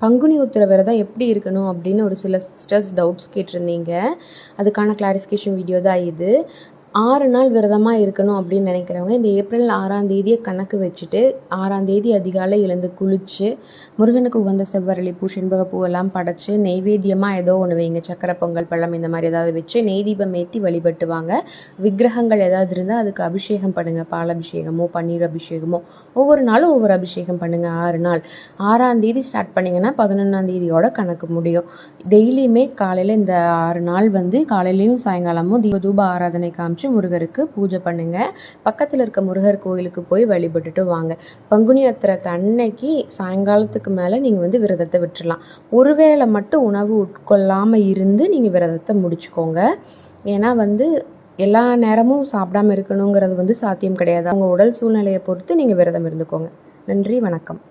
பங்குனி உத்திர விரதம் எப்படி இருக்கணும் அப்படின்னு ஒரு சில சிஸ்டர்ஸ் டவுட்ஸ் கேட்டிருந்தீங்க. அதுக்கான கிளாரிஃபிகேஷன் வீடியோ தான் இது. 6 நாள் விரதமாக இருக்கணும் அப்படின்னு நினைக்கிறவங்க இந்த ஏப்ரல் 6ஆம் தேதியை கணக்கு வச்சுட்டு 6ஆம் தேதி அதிகாலை எழுந்து குளித்து முருகனுக்கு உகந்த செவ்வரளி பூ செண்பகப்பூ எல்லாம் படைச்சி நெய்வேத்தியமாக ஏதோ ஒன்று வைங்க, சக்கரை பொங்கல் பழம் இந்த மாதிரி ஏதாவது வச்சு நெய் தீபம் ஏற்றி வழிபட்டு வாங்க. விக்கிரகங்கள் ஏதாவது இருந்தால் அதுக்கு அபிஷேகம் பண்ணுங்கள், பால் அபிஷேகமோ பன்னீர் அபிஷேகமோ. ஒவ்வொரு நாளும் ஒவ்வொரு அபிஷேகம் பண்ணுங்கள். 6 நாள். 6ஆம் தேதி ஸ்டார்ட் பண்ணிங்கன்னா 11ஆம் தேதியோட கணக்கு முடியும். டெய்லியுமே காலையில் இந்த 6 நாள் காலையிலையும் சாயங்காலமும் தூப ஆராதனை காமிச்சு முருகருக்கு பூஜை பண்ணுங்க. பக்கத்தில் இருக்க முருகர் கோயிலுக்கு போய் வழிபட்டுட்டு வாங்க. பங்குனி உத்திரத்து அன்னைக்கு சாயங்காலத்துக்கு மேலே நீங்கள் விரதத்தை விட்டுறலாம். ஒருவேளை மட்டும் உணவு உட்கொள்ளாமல் இருந்து நீங்கள் விரதத்தை முடிச்சுக்கோங்க. ஏன்னா எல்லா நேரமும் சாப்பிடாம இருக்கணுங்கிறது சாத்தியம் கிடையாது. அவங்க உடல் சூழ்நிலையை பொறுத்து நீங்கள் விரதம் இருந்துக்கோங்க. நன்றி, வணக்கம்.